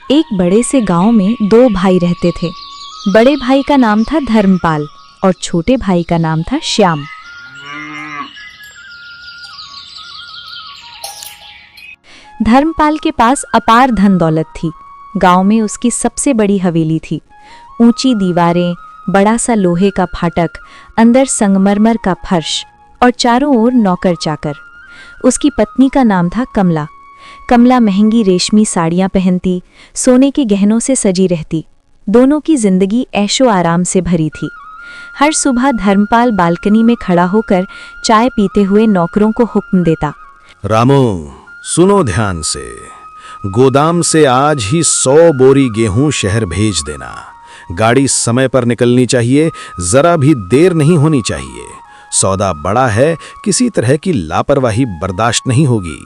एक बड़े से गांव में दो भाई रहते थे। बड़े भाई का नाम था धर्मपाल और छोटे भाई का नाम था श्याम। धर्मपाल के पास अपार धन दौलत थी। गांव में उसकी सबसे बड़ी हवेली थी। ऊंची दीवारें, बड़ा सा लोहे का फाटक, अंदर संगमरमर का फर्श और चारों ओर नौकर चाकर। उसकी पत्नी का नाम था कमला। कमला महंगी रेशमी साड़ियां पहनती, सोने के गहनों से सजी रहती। दोनों की जिंदगी ऐशो आराम से भरी थी। हर सुबह धर्मपाल बालकनी में खड़ा होकर चाय पीते हुए नौकरों को हुक्म देता, रामो सुनो ध्यान से, गोदाम से आज ही 100 बोरी गेहूं शहर भेज देना। गाड़ी समय पर निकलनी चाहिए, जरा भी देर नहीं होनी चाहिए। सौदा बड़ा है, किसी तरह की लापरवाही बर्दाश्त नहीं होगी।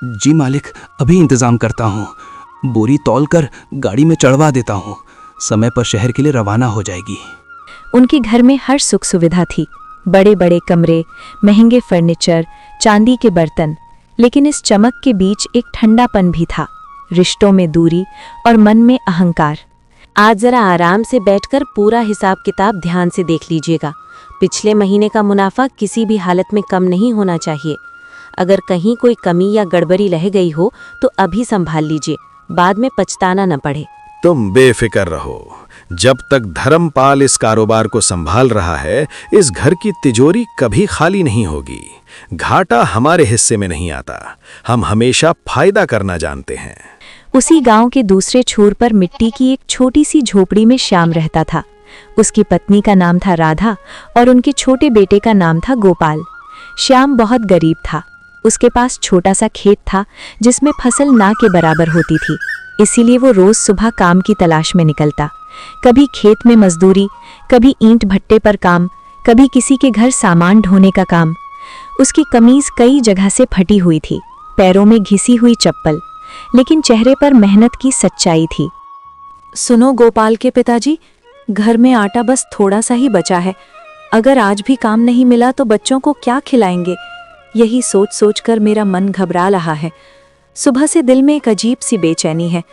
जी मालिक, अभी इंतजाम करता हूँ। बोरी तौलकर गाड़ी में चढ़वा देता हूँ। समय पर शहर के लिए रवाना हो जाएगी। उनके घर में हर सुख सुविधा थी। बड़े बड़े कमरे, महंगे फर्नीचर, चांदी के बर्तन। लेकिन इस चमक के बीच एक ठंडापन भी था, रिश्तों में दूरी और मन में अहंकार। आज जरा आराम से बैठकर पूरा हिसाब किताब ध्यान से देख लीजिएगा। पिछले महीने का मुनाफा किसी भी हालत में कम नहीं होना चाहिए। अगर कहीं कोई कमी या गड़बड़ी रह गई हो तो अभी संभाल लीजिए, बाद में पछताना न पड़े। तुम बेफिक्र रहो। जब तक धर्मपाल इस कारोबार को संभाल रहा है, इस घर की तिजोरी कभी खाली नहीं होगी। घाटा हमारे हिस्से में नहीं आता। हम हमेशा फायदा करना जानते हैं। उसी गांव के दूसरे छोर पर मिट्टी की एक छोटी सी झोपड़ी में श्याम रहता था। उसकी पत्नी का नाम था राधा और उनके छोटे बेटे का नाम था गोपाल। श्याम बहुत गरीब था। उसके पास छोटा सा खेत था जिसमें फसल ना के बराबर होती थी, इसीलिए वो रोज सुबह काम की तलाश में निकलता। कभी खेत में मजदूरी, कभी ईंट भट्टे पर काम, कभी किसी के घर सामान ढोने का काम। उसकी कमीज कई जगह से फटी हुई थी, पैरों में घिसी हुई चप्पल, लेकिन चेहरे पर मेहनत की सच्चाई थी। सुनो गोपाल के पिताजी, घर में आटा बस थोड़ा सा ही बचा है। अगर आज भी काम नहीं मिला तो बच्चों को क्या खिलाएंगे? यही सोच सोचकर मेरा मन घबरा रहा है। सुबह से दिल में एक अजीब सी बेचैनी है।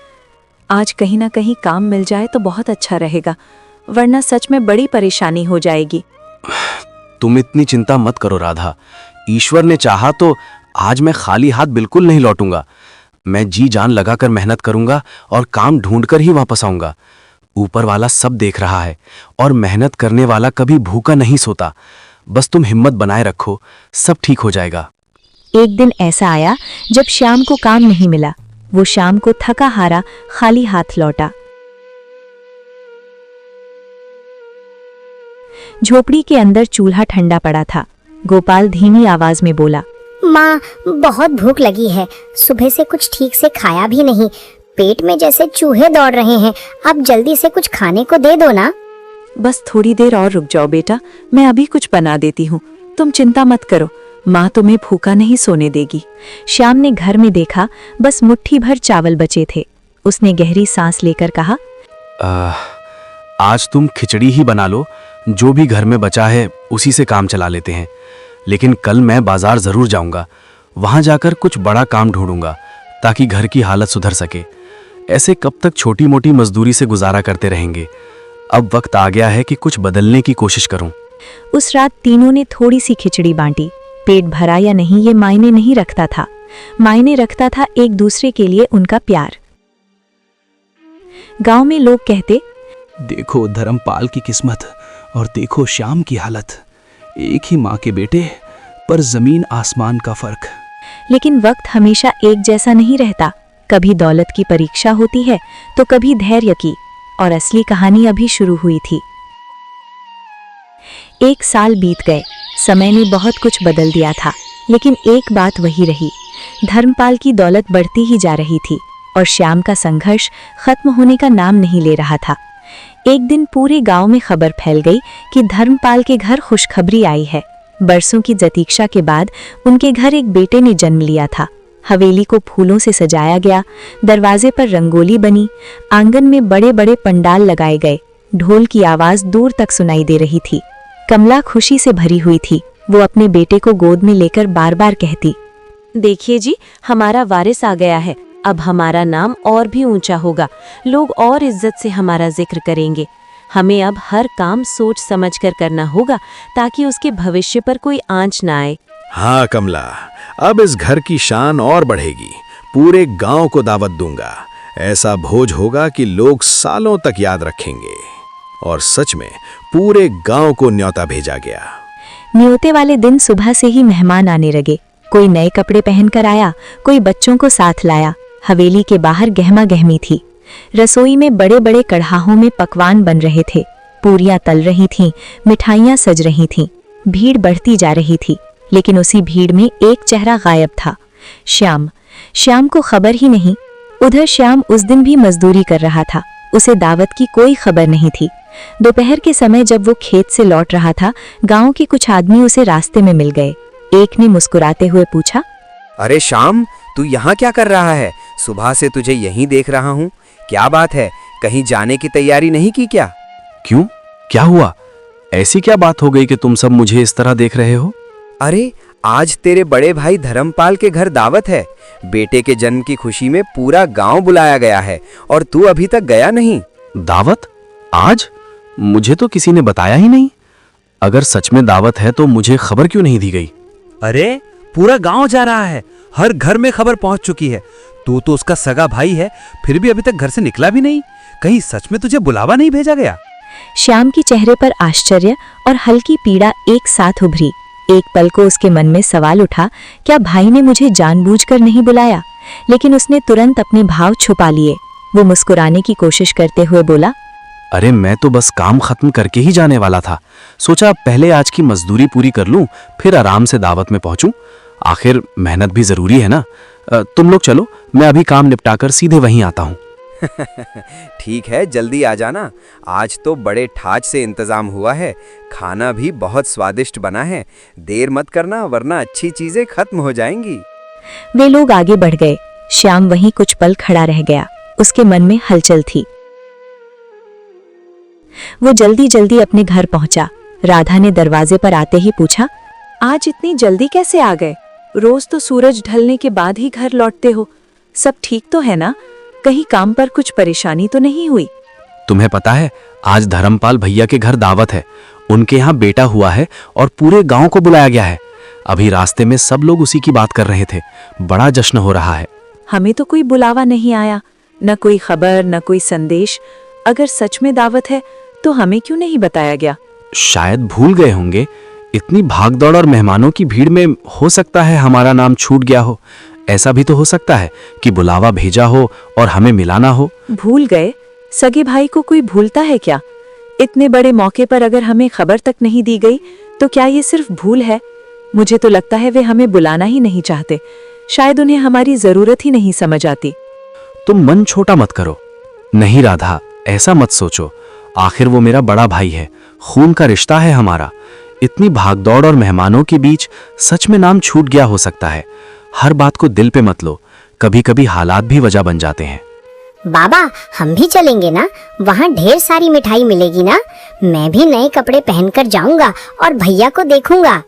आज कहीं ना कहीं काम मिल जाए तो बहुत अच्छा रहेगा, वरना सच में बड़ी परेशानी हो जाएगी। तुम इतनी चिंता मत करो राधा। ईश्वर ने चाहा तो आज मैं खाली हाथ बिल्कुल नहीं लौटूंगा। मैं जी जान लगाकर मेहनत करूंगा और काम ढूंढकर ही वापस आऊंगा। ऊपर वाला सब देख रहा है और मेहनत करने वाला कभी भूखा नहीं सोता। बस तुम हिम्मत बनाए रखो, सब ठीक हो जाएगा। एक दिन ऐसा आया जब श्याम को काम नहीं मिला। वो शाम को थका हारा खाली हाथ लौटा। झोपड़ी के अंदर चूल्हा ठंडा पड़ा था। गोपाल धीमी आवाज में बोला, माँ, बहुत भूख लगी है। सुबह से कुछ ठीक से खाया भी नहीं। पेट में जैसे चूहे दौड़ रहे हैं। आप जल्दी से कुछ खाने को दे दो ना। बस थोड़ी देर और रुक जाओ बेटा, मैं अभी कुछ बना देती हूँ। तुम चिंता मत करो, माँ तुम्हें भूखा नहीं सोने देगी। श्याम ने घर में देखा, बस मुट्ठी भर चावल बचे थे। उसने गहरी सांस लेकर कहा, आज तुम खिचड़ी ही बना लो। जो भी घर में बचा है उसी से काम चला लेते हैं। लेकिन कल मैं बाजार जरूर जाऊंगा। वहां जाकर कुछ बड़ा काम ढूंढूंगा ताकि घर की हालत सुधर सके। ऐसे कब तक छोटी मोटी मजदूरी से गुजारा करते रहेंगे। अब वक्त आ गया है कि कुछ बदलने की कोशिश करूं। उस रात तीनों ने थोड़ी सी खिचड़ी बांटी। पेट भरा या नहीं ये मायने नहीं रखता था, मायने रखता था एक दूसरे के लिए उनका प्यार। गांव में लोग कहते, देखो धर्मपाल की किस्मत और देखो श्याम की हालत। एक ही माँ के बेटे पर जमीन आसमान का फर्क। लेकिन वक्त हमेशा एक जैसा नहीं रहता। कभी दौलत की परीक्षा होती है तो कभी धैर्य की, और असली कहानी अभी शुरू हुई थी। 1 साल बीत गए। समय ने बहुत कुछ बदल दिया था, लेकिन एक बात वही रही। धर्मपाल की दौलत बढ़ती ही जा रही थी और श्याम का संघर्ष खत्म होने का नाम नहीं ले रहा था। एक दिन पूरे गांव में खबर फैल गई कि धर्मपाल के घर खुशखबरी आई है। बरसों की प्रतीक्षा के बाद उनके घर एक बेटे ने जन्म लिया था। हवेली को फूलों से सजाया गया, दरवाजे पर रंगोली बनी, आंगन में बड़े बड़े पंडाल लगाए गए। ढोल की आवाज दूर तक सुनाई दे रही थी। कमला खुशी से भरी हुई थी। वो अपने बेटे को गोद में लेकर बार बार कहती, देखिए जी, हमारा वारिस आ गया है। अब हमारा नाम और भी ऊंचा होगा, लोग और इज्जत से हमारा जिक्र करेंगे। हमें अब हर काम सोच समझकर करना होगा ताकि उसके भविष्य पर कोई आंच ना आए। हाँ कमला, अब इस घर की शान और बढ़ेगी। पूरे गांव को दावत दूंगा। ऐसा भोज होगा कि लोग सालों तक याद रखेंगे। और सच में पूरे गांव को न्योता भेजा गया। न्योते वाले दिन सुबह से ही मेहमान आने लगे। कोई नए कपड़े पहनकर आया, कोई बच्चों को साथ लाया। हवेली के बाहर गहमा गहमी थी। रसोई में बड़े बड़े कढ़ाहों में पकवान बन रहे थे। पूरियां तल रही थीं, मिठाइयां सज रही थीं। भीड़ बढ़ती जा रही थी, लेकिन उसी भीड़ में एक चेहरा गायब था। श्याम। श्याम को खबर ही नहीं। उधर श्याम उस दिन भी मजदूरी कर रहा था। उसे दावत की कोई खबर नहीं थी। दोपहर के समय जब वो खेत से लौट रहा था, गांव के कुछ आदमी उसे रास्ते में मिल गए। एक ने मुस्कुराते हुए पूछा, अरे श्याम, तू यहाँ क्या कर रहा है? सुबह से तुझे यहीं देख रहा हूँ। क्या बात है, कहीं जाने की तैयारी नहीं की क्या? क्यों, क्या हुआ? ऐसी क्या बात हो गई कि तुम सब मुझे इस तरह देख रहे हो? अरे आज तेरे बड़े भाई धर्मपाल के घर दावत है। बेटे के जन्म की खुशी में पूरा गांव बुलाया गया है और तू अभी तक गया नहीं। दावत? आज? मुझे तो किसी ने बताया ही नहीं। अगर सच में दावत है तो मुझे खबर क्यों नहीं दी गई? अरे पूरा गांव जा रहा है, हर घर में खबर पहुंच चुकी है। तू तो उसका सगा भाई है, फिर भी अभी तक घर से निकला भी नहीं। कहीं सच में तुझे बुलावा नहीं भेजा गया? श्याम के चेहरे पर आश्चर्य और हल्की पीड़ा एक साथ उभरी। एक पल को उसके मन में सवाल उठा, क्या भाई ने मुझे जानबूझकर नहीं बुलाया? लेकिन उसने तुरंत अपने भाव छुपा लिए। वो मुस्कुराने की कोशिश करते हुए बोला, अरे मैं तो बस काम खत्म करके ही जाने वाला था। सोचा पहले आज की मजदूरी पूरी कर लूं, फिर आराम से दावत में पहुंचूं। आखिर मेहनत भी जरूरी है ना। तुम लोग चलो, मैं अभी काम निपटाकर सीधे वहीं आता हूं। ठीक है, जल्दी आ जाना। आज तो बड़े ठाच से इंतजाम हुआ है। खाना भी बहुत स्वादिष्ट बना है। देर मत करना, वरना अच्छी चीजें खत्म हो जाएंगी। वे लोग आगे बढ़ गए। श्याम वहीं कुछ पल खड़ा रह गया। उसके मन में हलचल थी। वो जल्दी जल्दी अपने घर पहुंचा। राधा ने दरवाजे पर आते ही पूछा, आज इतनी जल्दी कैसे आ गए? रोज तो सूरज ढलने के बाद ही घर लौटते हो। सब ठीक तो है ना? कहीं काम पर कुछ परेशानी तो नहीं हुई? तुम्हें पता है, आज धर्मपाल भैया के घर दावत है। उनके यहाँ बेटा हुआ है और पूरे गांव को बुलाया गया है। अभी रास्ते में सब लोग उसी की बात कर रहे थे। बड़ा जश्न हो रहा है। हमें तो कोई बुलावा नहीं आया, न कोई खबर, न कोई संदेश। अगर सच में दावत है तो हमें क्यों नहीं बताया गया? शायद भूल गए होंगे। इतनी भागदौड़ और मेहमानों की भीड़ में हो सकता है हमारा नाम छूट गया हो। ऐसा भी तो हो सकता है कि बुलावा भेजा हो और हमें मिला ना हो। भूल गए? सगे भाई को कोई भूलता है क्या? इतने बड़े मौके पर अगर हमें खबर तक नहीं दी गई तो क्या ये सिर्फ भूल है? मुझे तो लगता है वे हमें बुलाना ही नहीं चाहते। शायद उन्हें हमारी जरूरत ही नहीं समझ आती। तुम मन छोटा मत करो। नहीं राधा, ऐसा मत सोचो। आखिर वो मेरा बड़ा भाई है, खून का रिश्ता है हमारा। इतनी भागदौड़ और मेहमानों के बीच सच में नाम छूट गया हो सकता है। हर बात को दिल पे मत लो। कभी कभी हालात भी वजह बन जाते हैं। बाबा, हम भी चलेंगे ना? वहाँ ढेर सारी मिठाई मिलेगी ना? मैं भी नए कपड़े पहनकर जाऊंगा और भैया को देखूंगा।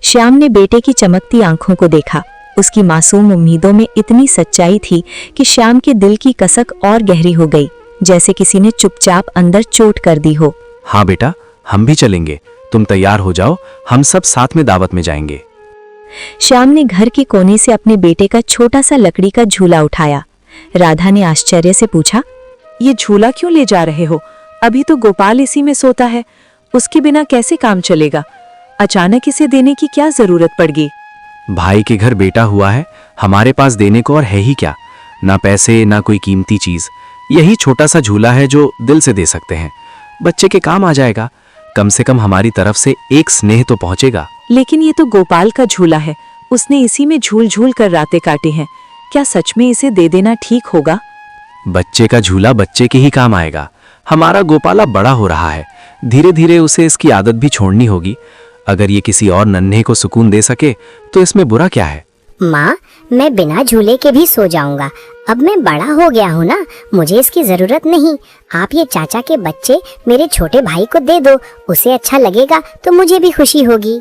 श्याम ने बेटे की चमकती आंखों को देखा। उसकी मासूम उम्मीदों में इतनी सच्चाई थी कि श्याम के दिल की कसक और गहरी हो गई, जैसे किसी ने चुपचाप अंदर चोट कर दी हो। हाँ बेटा, हम भी चलेंगे। तुम तैयार हो जाओ, हम सब साथ में दावत में जाएंगे। श्याम ने घर के कोने से अपने बेटे का छोटा सा लकड़ी का झूला उठाया। राधा ने आश्चर्य से पूछा, ये झूला क्यों ले जा रहे हो? अभी तो गोपाल इसी में सोता है। उसके बिना कैसे काम चलेगा? अचानक इसे देने की क्या जरूरत पड़ गई? भाई के घर बेटा हुआ है, हमारे पास देने को और है ही क्या? ना पैसे, ना कोई कीमती चीज। यही छोटा सा झूला है जो दिल से दे सकते हैं। बच्चे के काम आ जाएगा। कम से कम हमारी तरफ से एक स्नेह तो पहुंचेगा। लेकिन ये तो गोपाल का झूला है। उसने इसी में झूल झूल कर रातें काटी हैं। क्या सच में इसे दे देना ठीक होगा? बच्चे का झूला बच्चे के ही काम आएगा। हमारा गोपाला बड़ा हो रहा है, धीरे धीरे उसे इसकी आदत भी छोड़नी होगी। अगर ये किसी और नन्हे को सुकून दे सके तो इसमें बुरा क्या है? माँ, मैं बिना झूले के भी सो जाऊंगा। अब मैं बड़ा हो गया हूँ ना, मुझे इसकी जरूरत नहीं। आप ये चाचा के बच्चे मेरे छोटे भाई को दे दो। उसे अच्छा लगेगा तो मुझे भी खुशी होगी।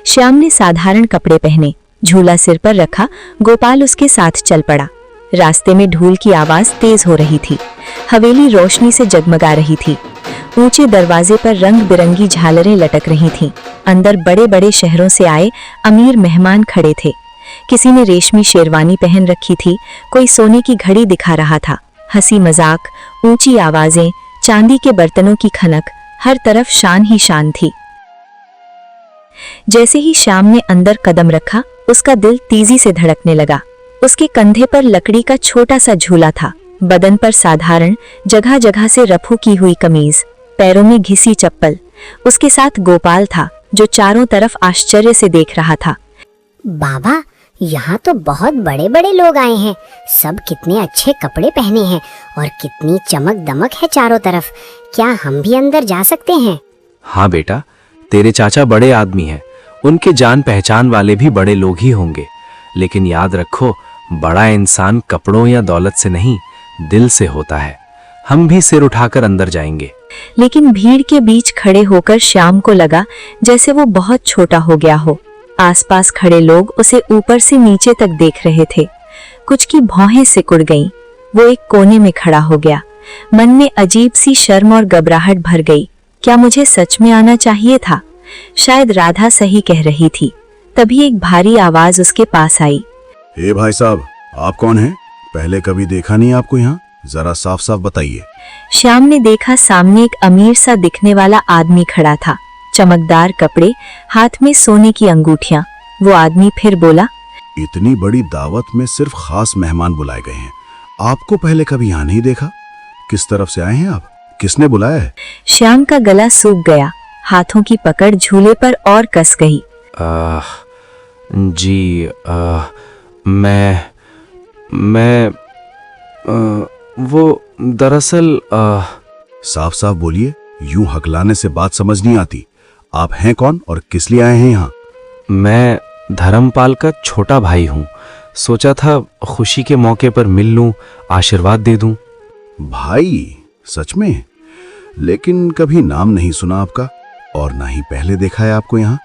श्याम ने साधारण कपड़े पहने, झूला सिर पर रखा। गोपाल उसके साथ चल पड़ा। रास्ते में ढूल की आवाज तेज हो रही थी। हवेली रोशनी से जगमगा रही थी। ऊंचे दरवाजे पर रंग बिरंगी झालरें लटक रही थीं। अंदर बड़े बड़े शहरों से आए अमीर मेहमान खड़े थे। किसी ने रेशमी शेरवानी पहन रखी थी, कोई सोने की घड़ी दिखा रहा था। हंसी मजाक, ऊंची आवाजें, चांदी के बर्तनों की खनक, हर तरफ शान ही शान थी। जैसे ही श्याम ने अंदर कदम रखा, उसका दिल तेजी से धड़कने लगा। उसके कंधे पर लकड़ी का छोटा सा झूला था, बदन पर साधारण जगह जगह से रफू की हुई कमीज, पैरों में घिसी चप्पल। उसके साथ गोपाल था, जो चारों तरफ आश्चर्य से देख रहा था। बाबा, यहाँ तो बहुत बड़े बड़े लोग आए हैं। सब कितने अच्छे कपड़े पहने हैं और कितनी चमक दमक है चारों तरफ। क्या हम भी अंदर जा सकते हैं? हाँ बेटा, तेरे चाचा बड़े आदमी हैं, उनके जान पहचान वाले भी बड़े लोग ही होंगे। लेकिन याद रखो, बड़ा इंसान कपड़ों या दौलत से नहीं, दिल से होता है। हम भी सिर उठाकर अंदर जाएंगे। लेकिन भीड़ के बीच खड़े होकर श्याम को लगा जैसे वो बहुत छोटा हो गया हो। आसपास खड़े लोग उसे ऊपर से नीचे तक देख रहे थे। कुछ की भौहें सिकुड़ गईं। वो एक कोने में खड़ा हो गया। मन में अजीब सी शर्म और घबराहट भर गई। क्या मुझे सच में आना चाहिए था? शायद राधा सही कह रही थी। तभी एक भारी आवाज उसके पास आई। ए भाई साहब, आप कौन हैं? पहले कभी देखा नहीं आपको यहाँ, जरा साफ साफ बताइए। श्याम ने देखा सामने एक अमीर सा दिखने वाला आदमी खड़ा था। चमकदार कपड़े, हाथ में सोने की अंगूठियां। वो आदमी फिर बोला, इतनी बड़ी दावत में सिर्फ खास मेहमान बुलाए गए हैं, आपको पहले कभी यहाँ नहीं देखा। किस तरफ से आए हैं आप? किसने बुलाया है? श्याम का गला सूख गया। हाथों की पकड़ झूले पर और कस गई। जी, मैं वो दरअसल साफ साफ बोलिए, यूं हकलाने से बात समझ नहीं आती। आप हैं कौन और किस लिए आए हैं यहाँ? मैं धर्मपाल का छोटा भाई हूँ। सोचा था खुशी के मौके पर मिल लूं, आशीर्वाद दे दूं। भाई? सच में? लेकिन कभी नाम नहीं सुना आपका और ना ही पहले देखा है आपको यहाँ।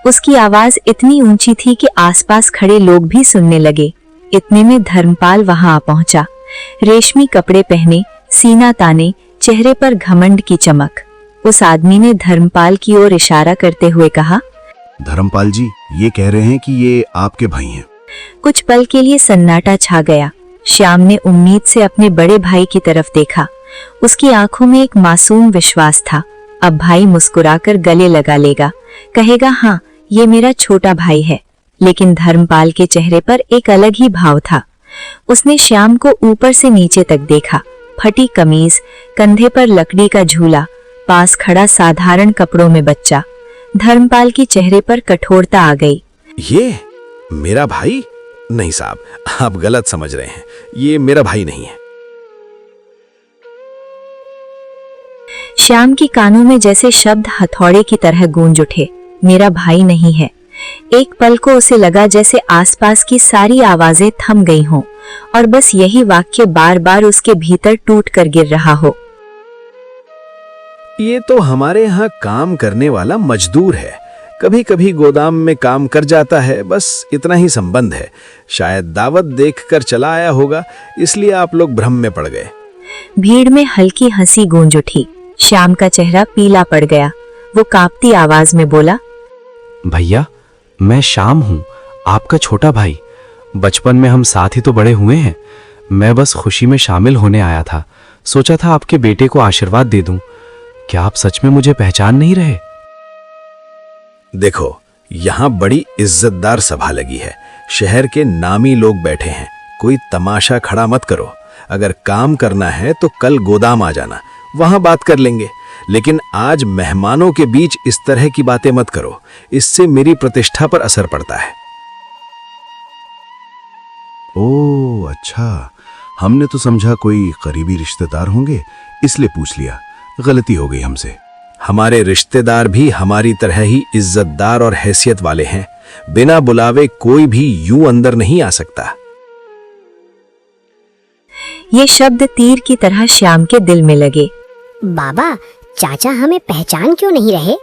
उसकी आवाज इतनी ऊंची थी कि आसपास खड़े लोग भी सुनने लगे। इतने में धर्मपाल वहां आ पहुंचा। रेशमी कपड़े पहने, सीना ताने, चेहरे पर घमंड की चमक। उस आदमी ने धर्मपाल की ओर इशारा करते हुए कहा, धर्मपाल जी, ये कह रहे हैं कि ये आपके भाई हैं। कुछ पल के लिए सन्नाटा छा गया। श्याम ने उम्मीद से अपने बड़े भाई की तरफ देखा। उसकी आंखों में एक मासूम विश्वास था। अब भाई मुस्कुराकर गले लगा लेगा, कहेगा, हाँ, ये मेरा छोटा भाई है। लेकिन धर्मपाल के चेहरे पर एक अलग ही भाव था। उसने श्याम को ऊपर से नीचे तक देखा। फटी कमीज, कंधे पर लकड़ी का झूला, पास खड़ा साधारण कपड़ों में बच्चा। धर्मपाल की चेहरे पर कठोरता आ गई। ये मेरा भाई? नहीं साहब, आप गलत समझ रहे हैं। ये मेरा भाई नहीं है। श्याम की कानों में जैसे शब्द हथौड़े की तरह गूंज उठे। मेरा भाई नहीं है। एक पल को उसे लगा जैसे आसपास की सारी आवाजें थम गई हों और बस यही वाक्य बार बार उसके भीतर टूट कर गिर रहा हो। ये तो हमारे यहाँ काम करने वाला मजदूर है। कभी कभी गोदाम में काम कर जाता है, बस इतना ही संबंध है। शायद दावत देखकर चला आया होगा, इसलिए आप लोग भ्रम में पड़ गए। भीड़ में हल्की हंसी गूंज उठी। श्याम का चेहरा पीला पड़ गया। वो कांपती आवाज में बोला, भैया, मैं श्याम हूँ, आपका छोटा भाई। बचपन में हम साथ ही तो बड़े हुए हैं। मैं बस खुशी में शामिल होने आया था। सोचा था आपके बेटे को आशीर्वाद दे दूं। क्या आप सच में मुझे पहचान नहीं रहे? देखो, यहाँ बड़ी इज्जतदार सभा लगी है। शहर के नामी लोग बैठे हैं। कोई तमाशा खड़ा मत करो। अगर काम करना है तो कल गोदाम आ जाना, वहां बात कर लेंगे। लेकिन आज मेहमानों के बीच इस तरह की बातें मत करो। इससे मेरी प्रतिष्ठा पर असर पड़ता है। ओह अच्छा, हमने तो समझा कोई करीबी रिश्तेदार होंगे, इसलिए पूछ लिया। गलती हो गई हमसे। हमारे रिश्तेदार भी हमारी तरह ही इज्जतदार और हैसियत वाले हैं। बिना बुलावे कोई भी यूं अंदर नहीं आ सकता। ये शब्द तीर की तरह श्याम के दिल में लगे। बाबा, चाचा हमें पहचान क्यों नहीं रहे?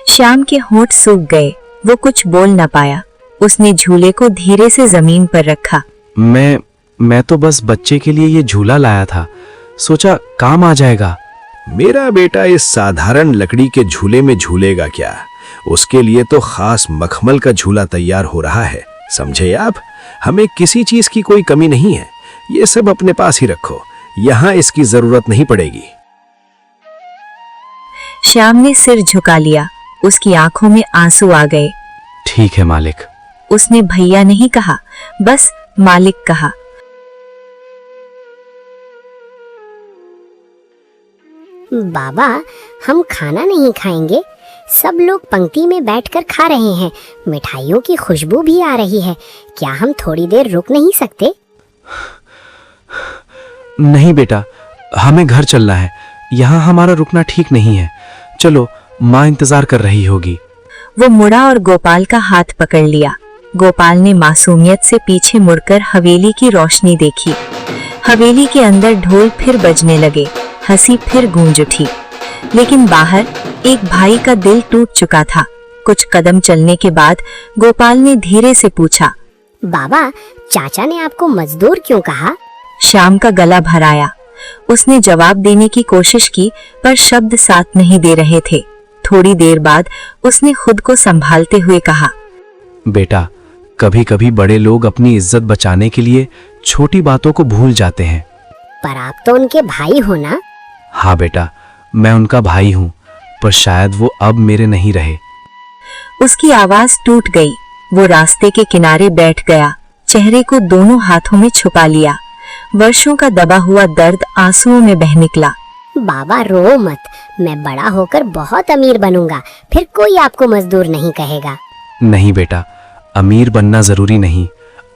श्याम के होंठ सूख गए। वो कुछ बोल न पाया। उसने झूले को धीरे से जमीन पर रखा। मैं तो बस बच्चे के लिए ये झूला लाया था, सोचा काम आ जाएगा। मेरा बेटा इस साधारण लकड़ी के झूले में झूलेगा क्या? उसके लिए तो खास मखमल का झूला तैयार हो रहा है, समझे आप? हमें किसी चीज की कोई कमी नहीं है, ये सब अपने पास ही रखो, यहाँ इसकी जरूरत नहीं पड़ेगी। श्याम ने सिर झुका लिया, उसकी आंखों में आंसू आ गए। ठीक है मालिक। उसने भैया नहीं कहा, बस मालिक कहा। बाबा, हम खाना नहीं खाएंगे? सब लोग पंक्ति में बैठकर खा रहे हैं, मिठाइयों की खुशबू भी आ रही है। क्या हम थोड़ी देर रुक नहीं सकते? नहीं बेटा, हमें घर चलना है, यहाँ हमारा रुकना ठीक नहीं है। चलो, माँ इंतजार कर रही होगी। वो मुड़ा और गोपाल का हाथ पकड़ लिया। गोपाल ने मासूमियत से पीछे मुड़कर हवेली की रोशनी देखी। हवेली के अंदर ढोल फिर बजने लगे, हंसी फिर गूंज उठी। लेकिन बाहर एक भाई का दिल टूट चुका था। कुछ कदम चलने के बाद गोपाल ने धीरे से पूछा, बाबा, चाचा ने आपको मजदूर क्यों कहा? श्याम का गला भर आया। उसने जवाब देने की कोशिश की, पर शब्द साथ नहीं दे रहे थे। थोड़ी देर बाद उसने खुद को संभालते हुए कहा, बेटा, कभी कभी बड़े लोग अपनी इज्जत बचाने के लिए छोटी बातों को भूल जाते हैं। पर आप तो उनके भाई हो ना? हाँ बेटा, मैं उनका भाई हूँ, पर शायद वो अब मेरे नहीं रहे। उसकी आवाज टूट गई। वो रास्ते के किनारे बैठ गया, चेहरे को दोनों हाथों में छुपा लिया। वर्षों का दबा हुआ दर्द आंसुओं में बह निकला। बाबा, रो मत, मैं बड़ा होकर बहुत अमीर बनूंगा, फिर कोई आपको मजदूर नहीं कहेगा। नहीं बेटा, अमीर बनना जरूरी नहीं,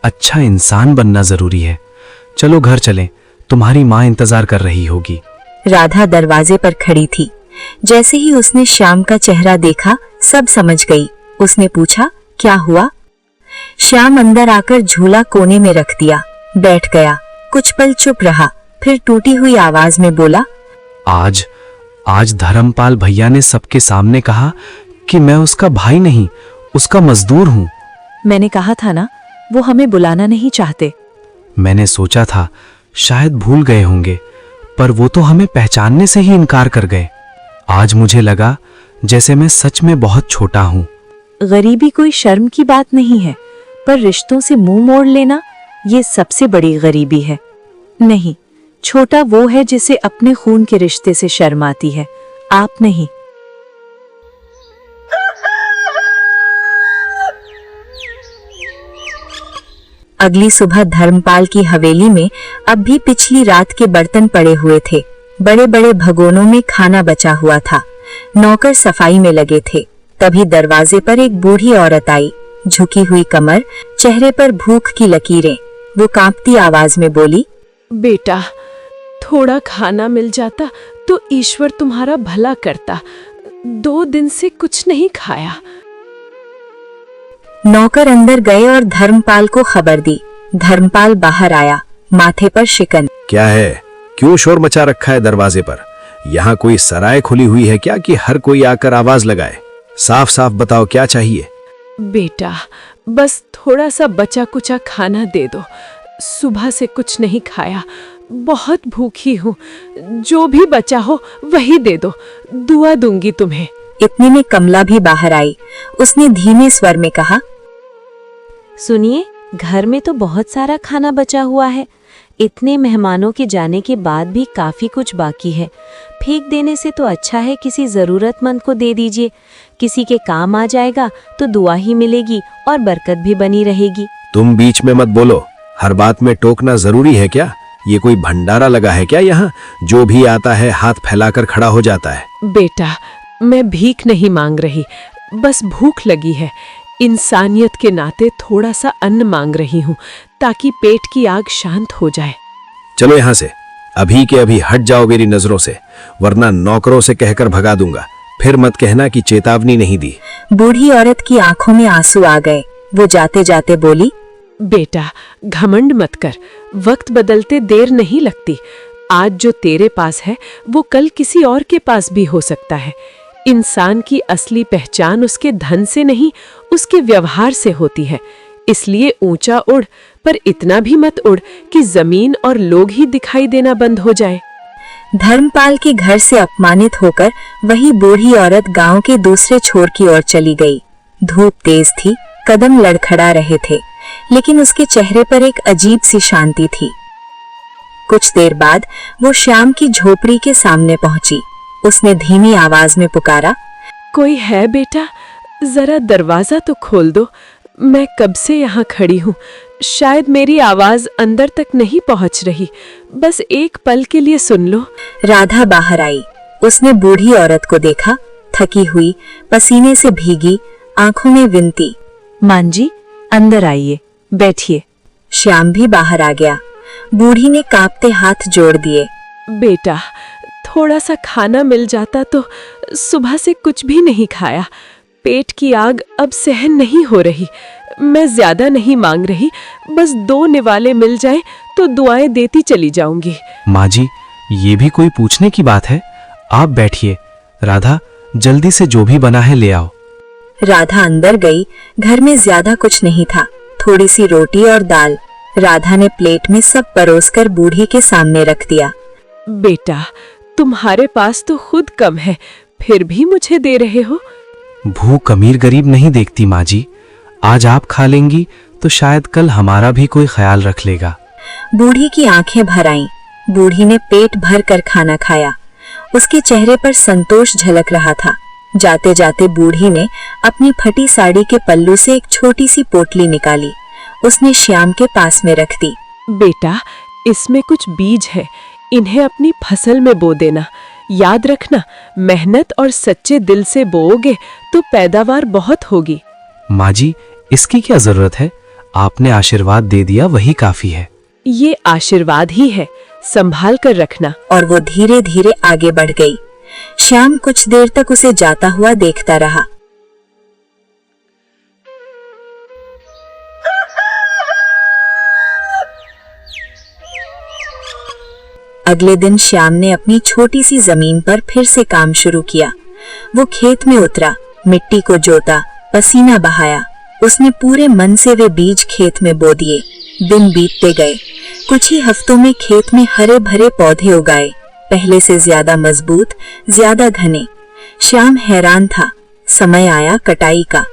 अच्छा इंसान बनना जरूरी है। चलो घर चलें, तुम्हारी माँ इंतजार कर रही होगी। राधा दरवाजे पर खड़ी थी। जैसे ही उसने श्याम का चेहरा देखा, सब समझ गई। उसने पूछा, क्या हुआ? श्याम अंदर आकर झूला कोने में रख दिया, बैठ गया। कुछ पल चुप रहा, फिर टूटी हुई आवाज में बोला, आज धर्मपाल भैया ने सबके सामने कहा कि मैं उसका भाई नहीं, उसका मजदूर हूँ। मैंने कहा था ना, वो हमें बुलाना नहीं चाहते। मैंने सोचा था शायद भूल गए होंगे, पर वो तो हमें पहचानने से ही इनकार कर गए। आज मुझे लगा जैसे मैं सच में बहुत छोटा हूँ। गरीबी कोई शर्म की बात नहीं है, पर रिश्तों से मुंह मोड़ लेना, ये सबसे बड़ी गरीबी है। नहीं, छोटा वो है जिसे अपने खून के रिश्ते से शर्म आती है, आप नहीं। अगली सुबह धर्मपाल की हवेली में अब भी पिछली रात के बर्तन पड़े हुए थे। बड़े बड़े भगोनों में खाना बचा हुआ था। नौकर सफाई में लगे थे। तभी दरवाजे पर एक बूढ़ी औरत आई, झुकी हुई कमर, चेहरे पर भूख की लकीरें। वो कांपती आवाज में बोली, बेटा, थोड़ा खाना मिल जाता तो ईश्वर तुम्हारा भला करता। 2 दिन से कुछ नहीं खाया। नौकर अंदर गए और धर्मपाल को खबर दी। धर्मपाल बाहर आया, माथे पर शिकन। क्या है? क्यों शोर मचा रखा है दरवाजे पर? यहाँ कोई सराय खुली हुई है क्या कि हर कोई आकर आवाज लगाए? साफ साफ बताओ, क्या चाहिए? बेटा, बस थोड़ा सा बचा कुचा खाना दे दो। सुबह से कुछ नहीं खाया, बहुत भूखी हूँ। जो भी बचा हो वही दे दो, दुआ दूंगी तुम्हें। इतने में कमला भी बाहर आई। उसने धीमे स्वर में कहा, सुनिए, घर में तो बहुत सारा खाना बचा हुआ है। इतने मेहमानों के जाने के बाद भी काफी कुछ बाकी है। फेंक देने से तो अच्छा है किसी जरूरतमंद को दे दीजिए। किसी के काम आ जाएगा तो दुआ ही मिलेगी और बरकत भी बनी रहेगी। तुम बीच में मत बोलो, हर बात में टोकना जरूरी है क्या? ये कोई भंडारा लगा है क्या यहाँ? जो भी आता है हाथ फैलाकर खड़ा हो जाता है। बेटा, मैं भीख नहीं मांग रही, बस भूख लगी है। इंसानियत के नाते थोड़ा सा अन्न मांग रही हूँ, ताकि पेट की आग शांत हो जाए। चलो यहाँ से, अभी के अभी हट जाओ मेरी नजरों से, वरना नौकरों से कहकर भगा दूंगा। फिर मत कहना कि चेतावनी नहीं दी। बूढ़ी औरत की आंखों में आंसू आ गए। वो जाते जाते बोली, बेटा, घमंड मत कर, वक्त बदलते देर नहीं लगती। आज जो तेरे पास है वो कल किसी और के पास भी हो सकता है। इंसान की असली पहचान उसके धन से नहीं, उसके व्यवहार से होती है। इसलिए ऊंचा उड़, पर इतना भी मत उड़ कि जमीन और लोग ही दिखाई देना बंद हो जाए। धर्मपाल के घर से अपमानित होकर वही बूढ़ी औरत गांव के दूसरे छोर की ओर चली गई। धूप तेज थी, कदम लड़खड़ा रहे थे, लेकिन उसके चेहरे पर एक अजीब सी शांति थी। कुछ देर बाद वो श्याम की झोपड़ी के सामने पहुंची। उसने धीमी आवाज में पुकारा, कोई है बेटा? जरा दरवाजा तो खोल दो। मैं कब से यहाँ खड़ी हूँ, शायद मेरी आवाज अंदर तक नहीं पहुँच रही। बस एक पल के लिए सुन लो। राधा बाहर आई। उसने बूढ़ी औरत को देखा, थकी हुई, पसीने से भीगी, आंखों में विनती, मां जी, अंदर आइए, बैठिए। श्याम भी बाहर आ गया। बूढ़ी ने कांपते हाथ जोड़ दिए। बेटा, थोड़ा सा खाना मिल जाता तो। सुबह से कुछ भी नहीं खाया। पेट की आग अब सहन नहीं हो रही। मैं ज्यादा नहीं मांग रही, बस 2 निवाले मिल जाए तो दुआएं देती चली जाऊंगी। माँ जी, ये भी कोई पूछने की बात है? आप बैठिए। राधा, जल्दी से जो भी बना है ले आओ। राधा अंदर गई। घर में ज्यादा कुछ नहीं था, थोड़ी सी रोटी और दाल। राधा ने प्लेट में सब परोसकर बूढ़ी के सामने रख दिया। बेटा, तुम्हारे पास तो खुद कम है, फिर भी मुझे दे रहे हो। भूख अमीर गरीब नहीं देखती माँ जी। आज आप खा लेंगी तो शायद कल हमारा भी कोई ख्याल रख लेगा। बूढ़ी की आंखें भर आईं। बूढ़ी ने पेट भर कर खाना खाया। उसके चेहरे पर संतोष झलक रहा था। जाते जाते बूढ़ी ने अपनी फटी साड़ी के पल्लू से एक छोटी सी पोटली निकाली। उसने श्याम के पास में रख दी। बेटा, इसमें कुछ बीज है, इन्हें अपनी फसल में बो देना। याद रखना, मेहनत और सच्चे दिल से बोओगे तो पैदावार बहुत होगी। माँ जी, इसकी क्या जरूरत है? आपने आशीर्वाद दे दिया, वही काफी है। ये आशीर्वाद ही है, संभाल कर रखना। और वो धीरे धीरे आगे बढ़ गई। श्याम कुछ देर तक उसे जाता हुआ देखता रहा। अगले दिन श्याम ने अपनी छोटी सी जमीन पर फिर से काम शुरू किया। वो खेत में उतरा, मिट्टी को जोता, पसीना बहाया। उसने पूरे मन से वे बीज खेत में बो दिए। दिन बीतते गए। कुछ ही हफ्तों में खेत में हरे भरे पौधे उगाए, पहले से ज्यादा मजबूत, ज्यादा घने। श्याम हैरान था। समय आया कटाई का,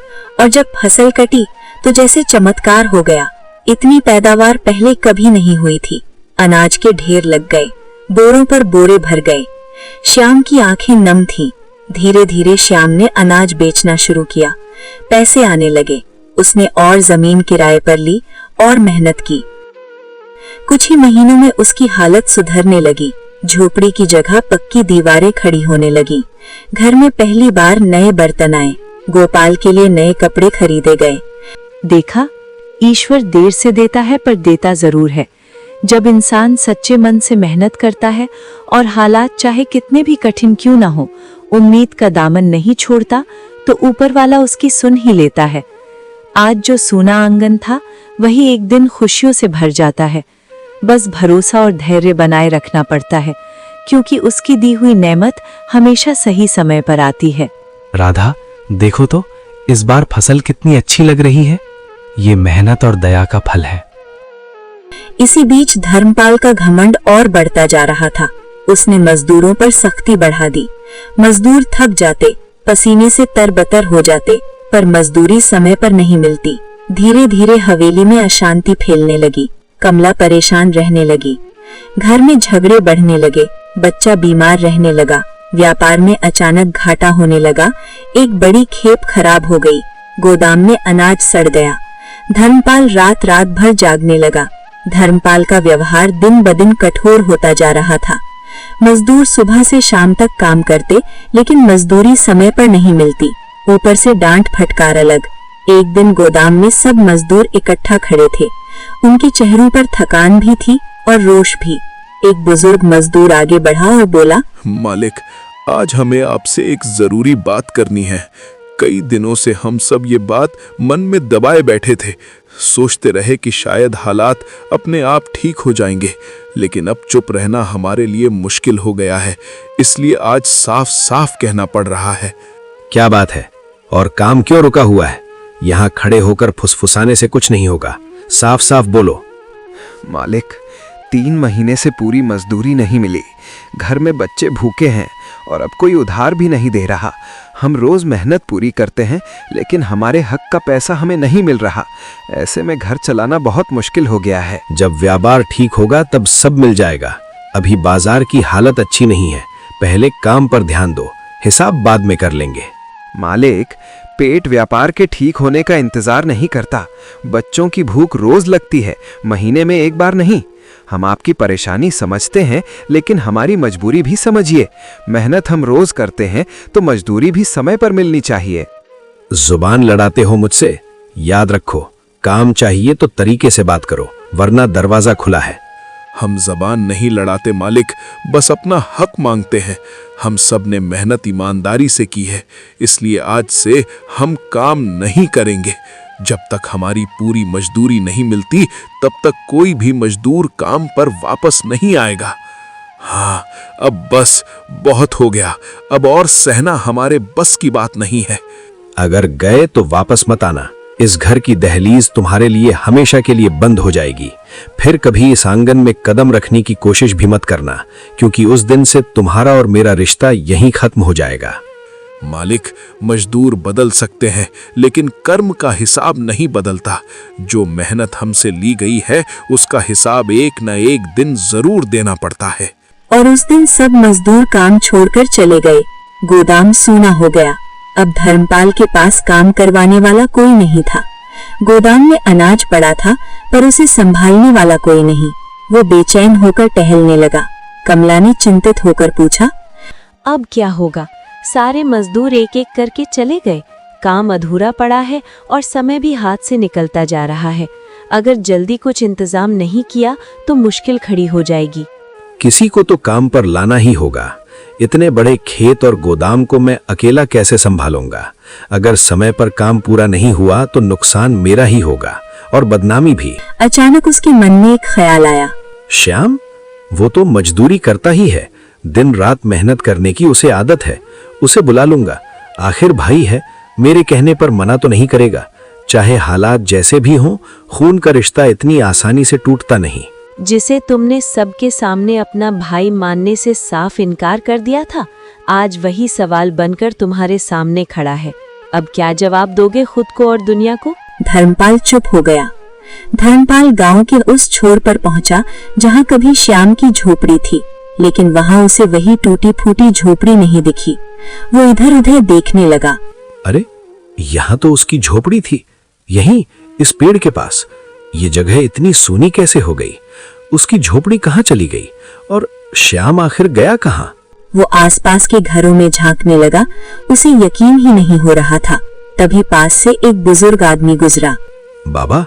और जब फसल कटी तो जैसे चमत्कार हो गया। इतनी पैदावार पहले कभी नहीं हुई थी। अनाज के ढेर लग गए, बोरों पर बोरे भर गए। श्याम की आंखें नम थीं। धीरे धीरे श्याम ने अनाज बेचना शुरू किया। पैसे आने लगे। उसने और जमीन किराए पर ली और मेहनत की। कुछ ही महीनों में उसकी हालत सुधरने लगी। झोपड़ी की जगह पक्की दीवारें खड़ी होने लगी। घर में पहली बार नए बर्तन आए। गोपाल के लिए नए कपड़े खरीदे गए। देखा, ईश्वर देर से देता है पर देता जरूर है। जब इंसान सच्चे मन से मेहनत करता है और हालात चाहे कितने भी कठिन क्यों ना हो, उम्मीद का दामन नहीं छोड़ता, तो ऊपर वाला उसकी सुन ही लेता है। आज जो सूना आंगन था, वही एक दिन खुशियों से भर जाता है। बस भरोसा और धैर्य बनाए रखना पड़ता है, क्योंकि उसकी दी हुई नेमत हमेशा सही समय पर आती है। राधा, देखो तो इस बार फसल कितनी अच्छी लग रही है। ये मेहनत और दया का फल है। इसी बीच धर्मपाल का घमंड और बढ़ता जा रहा था। उसने मजदूरों पर सख्ती बढ़ा दी। मजदूर थक जाते, पसीने से तरबतर हो जाते, पर मजदूरी समय पर नहीं मिलती। धीरे धीरे हवेली में अशांति फैलने लगी। कमला परेशान रहने लगी। घर में झगड़े बढ़ने लगे। बच्चा बीमार रहने लगा। व्यापार में अचानक घाटा होने लगा। एक बड़ी खेप खराब हो गई। गोदाम में अनाज सड़ गया। धर्मपाल रात रात भर जागने लगा। धर्मपाल का व्यवहार दिन ब दिन कठोर होता जा रहा था। मजदूर सुबह से शाम तक काम करते, लेकिन मजदूरी समय पर नहीं मिलती। ऊपर से डांट फटकार अलग। एक दिन गोदाम में सब मजदूर इकट्ठा खड़े थे। उनके चेहरों पर थकान भी थी और रोष भी। एक बुजुर्ग मजदूर आगे बढ़ा और बोला, मालिक, आज हमें आपसे एक जरूरी बात करनी है। कई दिनों से हम सब ये बात मन में दबाए बैठे थे। सोचते रहे कि शायद हालात अपने आप ठीक हो जाएंगे, लेकिन अब चुप रहना हमारे लिए मुश्किल हो गया है। इसलिए आज साफ साफ कहना पड़ रहा है। क्या बात है और काम क्यों रुका हुआ है? यहाँ खड़े होकर फुसफुसाने से कुछ नहीं होगा। साफ साफ बोलो। मालिक, 3 महीने से पूरी मजदूरी नहीं मिली। घर में बच्चे भूखे हैं और अब कोई उधार भी नहीं दे रहा। हम रोज मेहनत पूरी करते हैं लेकिन हमारे हक का पैसा हमें नहीं मिल रहा। ऐसे में घर चलाना बहुत मुश्किल हो गया है। जब व्यापार ठीक होगा तब सब मिल जाएगा। अभी बाजार की हालत अच्छी नहीं है। पहले काम पर ध्यान दो, हिसाब बाद में कर लेंगे। मालिक, पेट व्यापार के ठीक होने का इंतजार नहीं करता। बच्चों की भूख रोज लगती है, महीने में एक बार नहीं। हम आपकी परेशानी समझते हैं लेकिन हमारी मजबूरी भी समझिए। मेहनत हम रोज करते हैं तो मजदूरी भी समय पर मिलनी चाहिए। जुबान लड़ाते हो मुझसे? याद रखो, काम चाहिए तो तरीके से बात करो, वरना दरवाजा खुला है। हम जबान नहीं लड़ाते मालिक, बस अपना हक मांगते हैं। हम सब ने मेहनत ईमानदारी से की है, इसलिए आज से हम काम नहीं करेंगे। जब तक हमारी पूरी मजदूरी नहीं मिलती तब तक कोई भी मजदूर काम पर वापस नहीं आएगा। हाँ, अब बस बहुत हो गया। अब और सहना हमारे बस की बात नहीं है। अगर गए तो वापस मत आना। इस घर की दहलीज तुम्हारे लिए हमेशा के लिए बंद हो जाएगी। फिर कभी इस आंगन में कदम रखने की कोशिश भी मत करना, क्योंकि उस दिन से तुम्हारा और मेरा रिश्ता यहीं खत्म हो जाएगा। मालिक, मजदूर बदल सकते हैं लेकिन कर्म का हिसाब नहीं बदलता। जो मेहनत हमसे ली गई है उसका हिसाब एक न एक दिन जरूर देना पड़ता है। और उस दिन सब मजदूर काम छोड़कर चले गए। गोदाम सूना हो गया। अब धर्मपाल के पास काम करवाने वाला कोई नहीं था। गोदाम में अनाज पड़ा था पर उसे संभालने वाला कोई नहीं। वो बेचैन होकर टहलने लगा। कमला ने चिंतित होकर पूछा, अब क्या होगा? सारे मजदूर एक एक करके चले गए। काम अधूरा पड़ा है और समय भी हाथ से निकलता जा रहा है। अगर जल्दी कुछ इंतजाम नहीं किया तो मुश्किल खड़ी हो जाएगी। किसी को तो काम पर लाना ही होगा। इतने बड़े खेत और गोदाम को मैं अकेला कैसे संभालूंगा? अगर समय पर काम पूरा नहीं हुआ तो नुकसान मेरा ही होगा और बदनामी भी। अचानक उसके मन में एक ख्याल आया। श्याम, वो तो मजदूरी करता ही है। दिन रात मेहनत करने की उसे आदत है। उसे बुला लूंगा। आखिर भाई है, मेरे कहने पर मना तो नहीं करेगा। चाहे हालात जैसे भी हों, खून का रिश्ता इतनी आसानी से टूटता नहीं। जिसे तुमने सबके सामने अपना भाई मानने से साफ इनकार कर दिया था, आज वही सवाल बनकर तुम्हारे सामने खड़ा है। अब क्या जवाब दोगे खुद को और दुनिया को? धर्मपाल चुप हो गया। धर्मपाल गांव के उस छोर पर पहुंचा जहां कभी श्याम की झोपड़ी थी, लेकिन वहां उसे वही टूटी फूटी झोपड़ी नहीं दिखी। वो इधर उधर देखने लगा। अरे, यहाँ तो उसकी झोपड़ी थी, यहीं इस पेड़ के पास। ये जगह इतनी सूनी कैसे हो गई? उसकी झोपड़ी कहाँ चली गई? और श्याम आखिर गया कहाँ? वो आसपास के घरों में झांकने लगा। उसे यकीन ही नहीं हो रहा था। तभी पास से एक बुजुर्ग आदमी गुजरा। बाबा,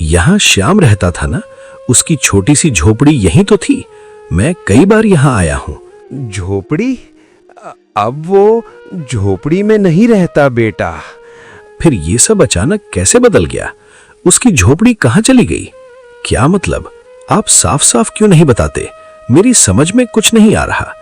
यहाँ श्याम रहता था ना? उसकी छोटी सी झोपड़ी यहीं तो थी। मैं कई बार यहाँ आया हूँ। झोपड़ी? अब वो झोपड़ी में नहीं रहता बेटा। फिर ये सब अचानक कैसे बदल गया? उसकी झोपड़ी कहाँ चली गई? क्या मतलब? आप साफ साफ क्यों नहीं बताते? मेरी समझ में कुछ नहीं आ रहा।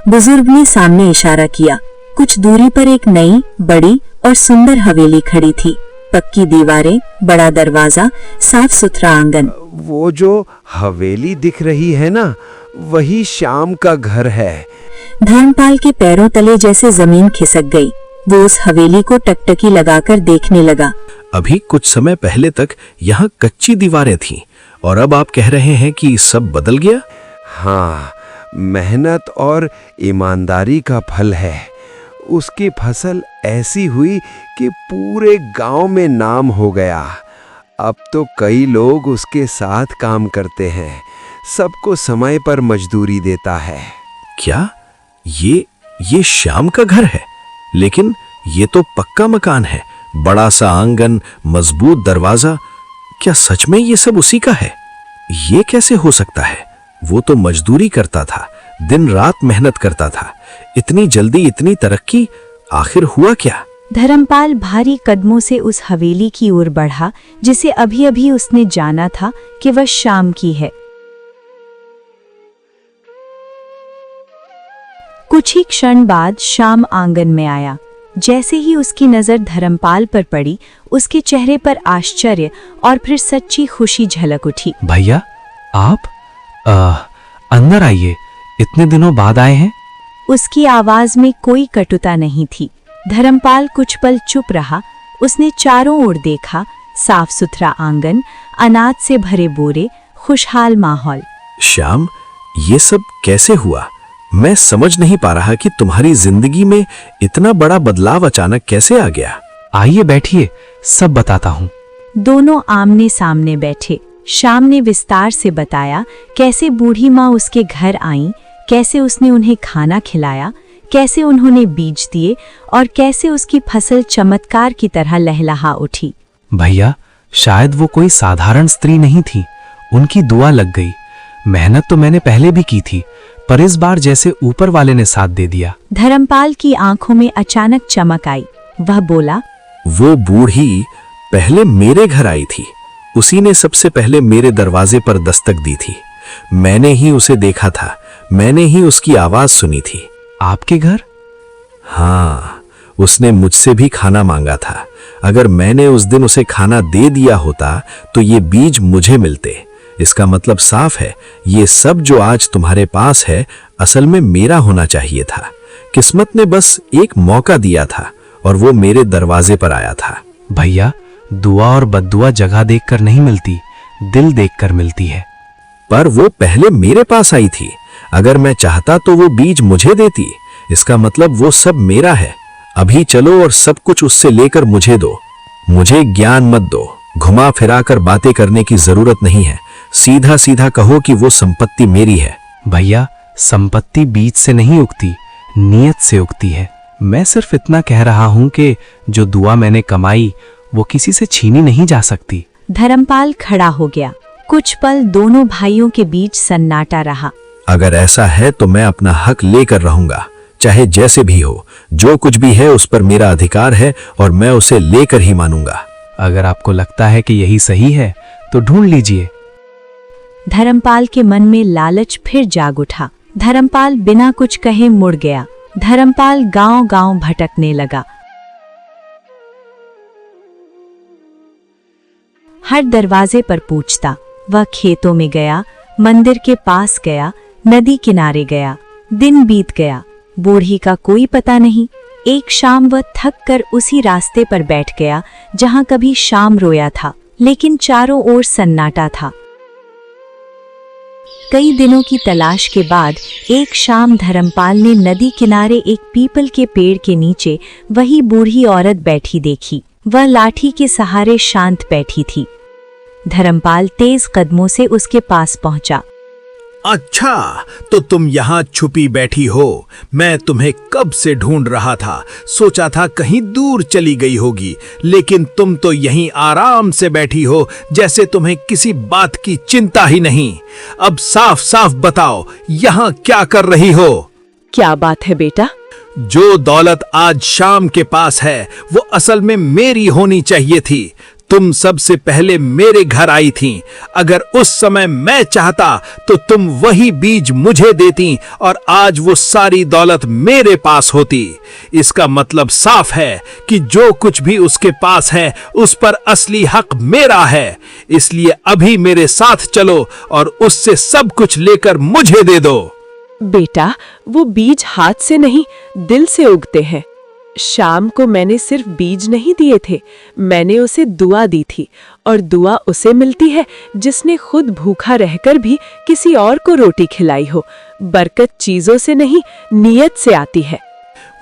बुजुर्ग ने सामने इशारा किया। कुछ दूरी पर एक नई, बड़ी और सुंदर हवेली खड़ी थी। पक्की दीवारें, बड़ा दरवाजा, साफ सुथरा आंगन। वो जो हवेली दिख रही है ना, वही श्याम का घर है। धर्मपाल के पैरों तले जैसे जमीन खिसक गई। वो उस हवेली को टकटकी लगाकर देखने लगा। अभी कुछ समय पहले तक यहाँ कच्ची दीवारें थीं और अब आप कह रहे हैं कि सब बदल गया? हाँ, मेहनत और ईमानदारी का फल है। उसकी फसल ऐसी हुई कि पूरे गांव में नाम हो गया। अब तो कई लोग उसके साथ काम करते हैं। सबको समय पर मजदूरी देता है। क्या ये श्याम का घर है? लेकिन ये तो पक्का मकान है, बड़ा सा आंगन, मजबूत दरवाजा। क्या सच में ये सब उसी का है? ये कैसे हो सकता है? वो तो मजदूरी करता था, दिन रात मेहनत करता था। इतनी जल्दी इतनी तरक्की, आखिर हुआ क्या? धर्मपाल भारी कदमों से उस हवेली की ओर बढ़ा जिसे अभी अभी उसने जाना था कि वह श्याम की है। कुछ ही क्षण बाद श्याम आंगन में आया। जैसे ही उसकी नजर धर्मपाल पर पड़ी, उसके चेहरे पर आश्चर्य और फिर सच्ची खुशी झलक उठी। भैया आप अंदर आइए, इतने दिनों बाद आए हैं। उसकी आवाज में कोई कटुता नहीं थी। धर्मपाल कुछ पल चुप रहा। उसने चारों ओर देखा, साफ सुथरा आंगन, अनाज से भरे बोरे, खुशहाल माहौल। श्याम, ये सब कैसे हुआ? मैं समझ नहीं पा रहा कि तुम्हारी जिंदगी में इतना बड़ा बदलाव अचानक कैसे आ गया। आइए बैठिए, सब बताता हूँ। दोनों आमने सामने बैठे। श्याम ने विस्तार से बताया कैसे बूढ़ी माँ उसके घर आईं, कैसे उसने उन्हें खाना खिलाया, कैसे उन्होंने बीज दिए और कैसे उसकी फसल चमत्कार की तरह लहलहा उठी। भैया, शायद वो कोई साधारण स्त्री नहीं थी, उनकी दुआ लग गई। मेहनत तो मैंने पहले भी की थी, पर इस बार जैसे ऊपर वाले ने साथ दे दिया। धर्मपाल की आंखों में अचानक चमक आई। वह बोला, वो बूढ़ी पहले मेरे घर आई थी, उसी ने सबसे पहले मेरे दरवाजे पर दस्तक दी थी। मैंने ही उसे देखा था, मैंने ही उसकी आवाज सुनी थी। आपके घर? हाँ, उसने मुझसे भी खाना मांगा था। अगर मैंने उस दिन उसे खाना दे दिया होता तो ये बीज मुझे मिलते। इसका मतलब साफ है, ये सब जो आज तुम्हारे पास है असल में मेरा होना चाहिए था। किस्मत ने बस एक मौका दिया था और वो मेरे दरवाजे पर आया था। भैया, दुआ और बद्दुआ जगह देखकर नहीं मिलती, दिल देखकर मिलती है। पर वो पहले मेरे पास आई थी। अगर मैं चाहता तो वो बीज मुझे देती। इसका मतलब वो सब मेरा है। अभी चलो और सब कुछ उससे लेकर मुझे दो। मुझे ज्ञान मत दो, घुमा फिरा कर बातें करने की जरूरत नहीं है। सीधा सीधा कहो कि वो संपत्ति मेरी है। भैया, संपत्ति बीज से नहीं उगती, नीयत से उगती है। मैं सिर्फ इतना कह रहा हूं कि जो दुआ मैंने कमाई वो किसी से छीनी नहीं जा सकती। धर्मपाल खड़ा हो गया। कुछ पल दोनों भाइयों के बीच सन्नाटा रहा। अगर ऐसा है तो मैं अपना हक लेकर रहूंगा, चाहे जैसे भी हो। जो कुछ भी है उस पर मेरा अधिकार है और मैं उसे लेकर ही मानूंगा। अगर आपको लगता है कि यही सही है तो ढूंढ लीजिए। धर्मपाल के मन में लालच फिर जाग उठा। धर्मपाल बिना कुछ कहे मुड़ गया। धर्मपाल गांव-गांव भटकने लगा। हर दरवाजे पर पूछता। वह खेतों में गया, मंदिर के पास गया, नदी किनारे गया। दिन बीत गया, बूढ़ी का कोई पता नहीं। एक शाम वह थक कर उसी रास्ते पर बैठ गया जहां कभी शाम रोया था, लेकिन चारों ओर सन्नाटा था। कई दिनों की तलाश के बाद एक शाम धर्मपाल ने नदी किनारे एक पीपल के पेड़ के नीचे वही बूढ़ी औरत बैठी देखी। वह लाठी के सहारे शांत बैठी थी। धर्मपाल तेज कदमों से उसके पास पहुंचा। अच्छा, तो तुम यहाँ छुपी बैठी हो। मैं तुम्हें कब से ढूंढ रहा था। सोचा था कहीं दूर चली गई होगी, लेकिन तुम तो यहीं आराम से बैठी हो, जैसे तुम्हें किसी बात की चिंता ही नहीं। अब साफ साफ बताओ, यहाँ क्या कर रही हो? क्या बात है बेटा? जो दौलत आज शाम के पास है वो असल में मेरी होनी चाहिए थी। तुम सबसे पहले मेरे घर आई थीं। अगर उस समय मैं चाहता तो तुम वही बीज मुझे देती और आज वो सारी दौलत मेरे पास होती। इसका मतलब साफ है कि जो कुछ भी उसके पास है उस पर असली हक मेरा है। इसलिए अभी मेरे साथ चलो और उससे सब कुछ लेकर मुझे दे दो। बेटा, वो बीज हाथ से नहीं, दिल से उगते हैं। शाम को मैंने सिर्फ बीज नहीं दिए थे, मैंने उसे दुआ दी थी, और दुआ उसे मिलती है जिसने खुद भूखा रहकर भी किसी और को रोटी खिलाई हो। बरकत चीजों से नहीं, नीयत से आती है।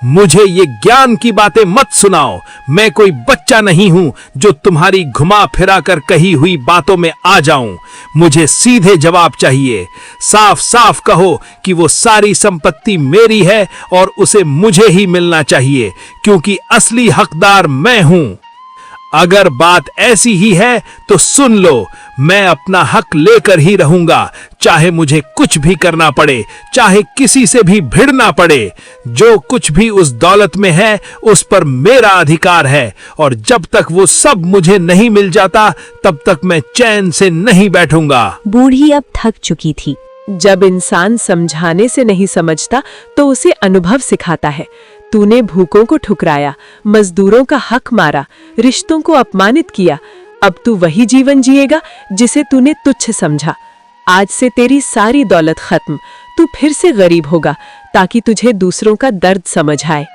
मुझे ये ज्ञान की बातें मत सुनाओ। मैं कोई बच्चा नहीं हूँ जो तुम्हारी घुमा फिरा कर कही हुई बातों में आ जाऊं। मुझे सीधे जवाब चाहिए। साफ साफ कहो कि वो सारी संपत्ति मेरी है और उसे मुझे ही मिलना चाहिए, क्योंकि असली हकदार मैं हूँ। अगर बात ऐसी ही है तो सुन लो, मैं अपना हक लेकर ही रहूंगा, चाहे मुझे कुछ भी करना पड़े, चाहे किसी से भी भिड़ना पड़े। जो कुछ भी उस दौलत में है उस पर मेरा अधिकार है, और जब तक वो सब मुझे नहीं मिल जाता तब तक मैं चैन से नहीं बैठूंगा। बूढ़ी अब थक चुकी थी। जब इंसान समझाने से नहीं समझता तो उसे अनुभव सिखाता है। तूने भूखों को ठुकराया, मजदूरों का हक मारा, रिश्तों को अपमानित किया। अब तू वही जीवन जिएगा जिसे तूने तुच्छ समझा। आज से तेरी सारी दौलत खत्म, तू फिर से गरीब होगा ताकि तुझे दूसरों का दर्द समझ आए।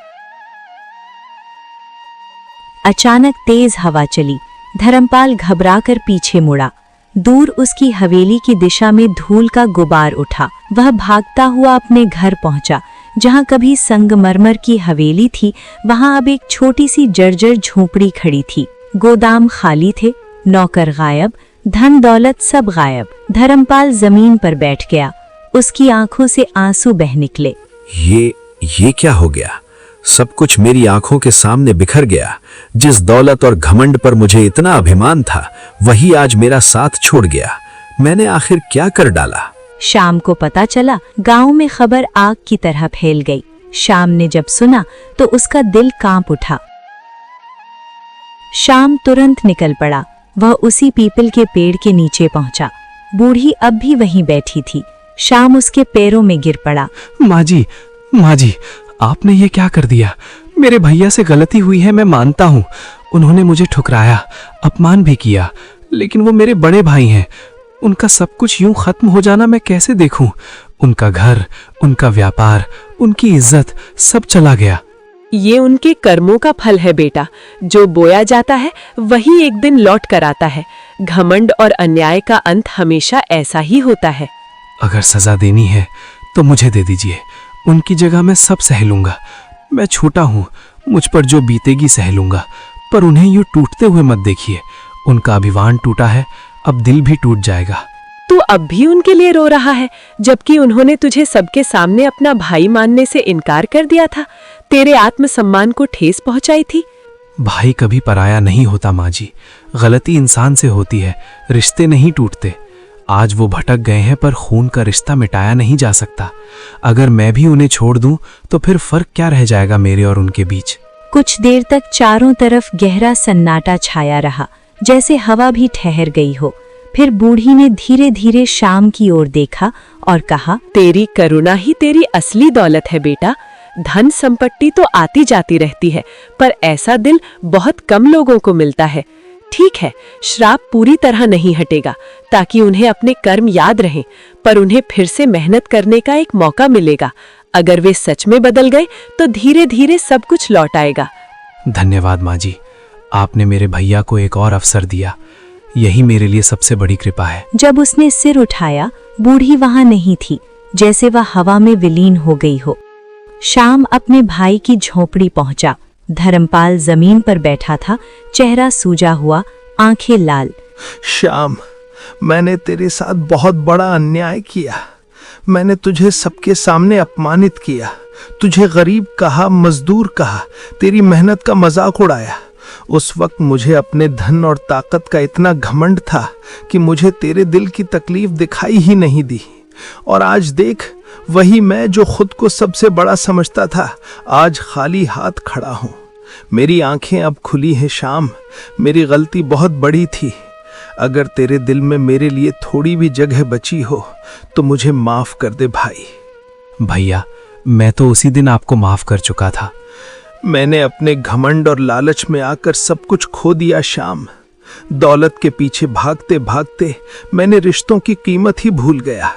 अचानक तेज हवा चली। धर्मपाल घबराकर पीछे मुड़ा। दूर उसकी हवेली की दिशा में धूल का गुबार उठा। वह भागता हुआ अपने घर पहुंचा। जहां कभी संगमरमर की हवेली थी, वहां अब एक छोटी सी जर्जर झोपड़ी खड़ी थी। गोदाम खाली थे, नौकर गायब, धन दौलत सब गायब। धर्मपाल जमीन पर बैठ गया। उसकी आंखों से आंसू बह निकले। ये क्या हो गया? सब कुछ मेरी आंखों के सामने बिखर गया। जिस दौलत और घमंड पर मुझे इतना अभिमान था, वही आज मेरा साथ छोड़ गया। मैंने आखिर क्या कर डाला? शाम को पता चला। गांव में खबर आग की तरह फैल गई। शाम ने जब सुना तो उसका दिल कांप उठा। शाम तुरंत निकल पड़ा। वह उसी पीपल के पेड़ के नीचे पहुंचा। बूढ़ी अब भी वहीं बैठी थी। शाम उसके पैरों में गिर पड़ा। माँ जी, आपने ये क्या कर दिया? मेरे भैया से गलती हुई है, मैं मानता हूँ। उन्होंने मुझे ठुकराया, अपमान भी किया, लेकिन वो मेरे बड़े भाई हैं। उनका सब कुछ यूं खत्म हो जाना मैं कैसे देखूं? उनका घर, उनका व्यापार, उनकी इज्जत सब चला गया। ये उनके कर्मों का फल है बेटा। जो बोया जाता है वही एक दिन लौट कर आता है। घमंड और अन्याय का अंत हमेशा ऐसा ही होता है। अगर सजा देनी है तो मुझे दे दीजिए। उनकी जगह मैं सब सह लूंगा। मैं छोटा हूँ, मुझ पर जो बीतेगी सह लूंगा, पर उन्हें यूं टूटते हुए मत देखिए। उनका अभिमान टूटा है, अब दिल भी टूट जाएगा। तू अब भी उनके लिए रो रहा है, जबकि उन्होंने तुझे सबके सामने अपना भाई मानने से इनकार कर दिया था, तेरे आत्मसम्मान को ठेस पहुंचाई थी। भाई कभी पराया नहीं होता माँ जी। गलती इंसान से होती है, रिश्ते नहीं टूटते। आज वो भटक गए हैं, पर खून का रिश्ता मिटाया नहीं जा सकता। अगर मैं भी उन्हें छोड़ दूं तो फिर फर्क क्या रह जाएगा मेरे और उनके बीच? कुछ देर तक चारों तरफ गहरा सन्नाटा छाया रहा, जैसे हवा भी ठहर गई हो। फिर बूढ़ी ने धीरे धीरे शाम की ओर देखा और कहा, तेरी करुणा ही तेरी असली दौलत है बेटा। धन संपत्ति तो आती जाती रहती है, पर ऐसा दिल बहुत कम लोगों को मिलता है। ठीक है, श्राप पूरी तरह नहीं हटेगा, ताकि उन्हें अपने कर्म याद रहें, पर उन्हें फिर से मेहनत करने का एक मौका मिलेगा। अगर वे सच में बदल गए तो धीरे धीरे सब कुछ लौट आएगा। धन्यवाद माँ जी, आपने मेरे भैया को एक और अवसर दिया। यही मेरे लिए सबसे बड़ी कृपा है। जब उसने सिर उठाया, बूढ़ी वहां नहीं थी, जैसे वह हवा में विलीन हो गई हो। शाम अपने भाई की झोपड़ी पहुंचा। धर्मपाल जमीन पर बैठा था, चेहरा सूजा हुआ, आंखें लाल। श्याम, मैंने तेरे साथ बहुत बड़ा अन्याय किया। मैंने तुझे सबके सामने अपमानित किया, तुझे गरीब कहा, मजदूर कहा, तेरी मेहनत का मजाक उड़ाया। उस वक्त मुझे अपने धन और ताकत का इतना घमंड था कि मुझे तेरे दिल की तकलीफ दिखाई ही नहीं दी। और आज देख, वही मैं जो खुद को सबसे बड़ा समझता था, आज खाली हाथ खड़ा हूं। मेरी आंखें अब खुली हैं श्याम। मेरी गलती बहुत बड़ी थी। अगर तेरे दिल में मेरे लिए थोड़ी भी जगह बची हो तो मुझे माफ कर दे भाई। भैया, मैं तो उसी दिन आपको माफ कर चुका था। मैंने अपने घमंड और लालच में आकर सब कुछ खो दिया श्याम। दौलत के पीछे भागते भागते मैंने रिश्तों की कीमत ही भूल गया।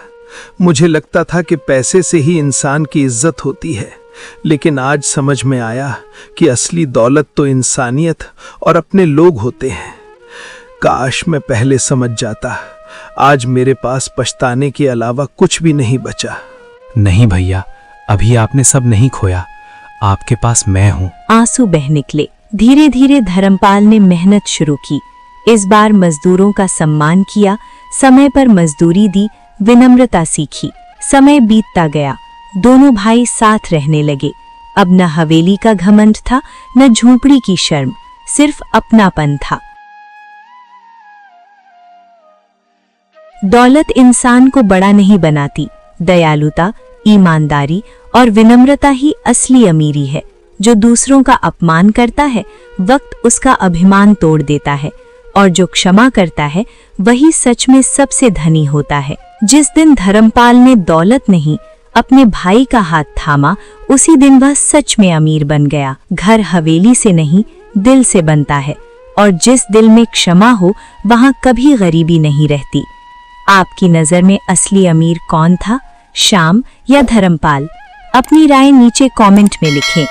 मुझे लगता था कि पैसे से ही इंसान की इज्जत होती है, लेकिन आज समझ में आया कि असली दौलत तो इंसानियत और अपने लोग होते हैं। काश मैं पहले समझ जाता। आज मेरे पास पछताने के अलावा कुछ भी नहीं बचा। नहीं भैया, अभी आपने सब नहीं खोया, आपके पास मैं हूँ। आंसू बह निकले। धीरे धीरे धर्मपाल ने मेहनत शुरू की। इस बार मजदूरों का सम्मान किया, समय पर मजदूरी दी, विनम्रता सीखी। समय बीतता गया, दोनों भाई साथ रहने लगे। अब न हवेली का घमंड था, न झोपड़ी की शर्म, सिर्फ अपनापन था। दौलत इंसान को बड़ा नहीं बनाती, दयालुता, ईमानदारी और विनम्रता ही असली अमीरी है। जो दूसरों का अपमान करता है, वक्त उसका अभिमान तोड़ देता है, और जो क्षमा करता है वही सच में सबसे धनी होता है। जिस दिन धर्मपाल ने दौलत नहीं, अपने भाई का हाथ थामा, उसी दिन वह सच में अमीर बन गया। घर हवेली से नहीं, दिल से बनता है, और जिस दिल में क्षमा हो वहां कभी गरीबी नहीं रहती। आपकी नजर में असली अमीर कौन था, श्याम या धर्मपाल? अपनी राय नीचे कमेंट में लिखें।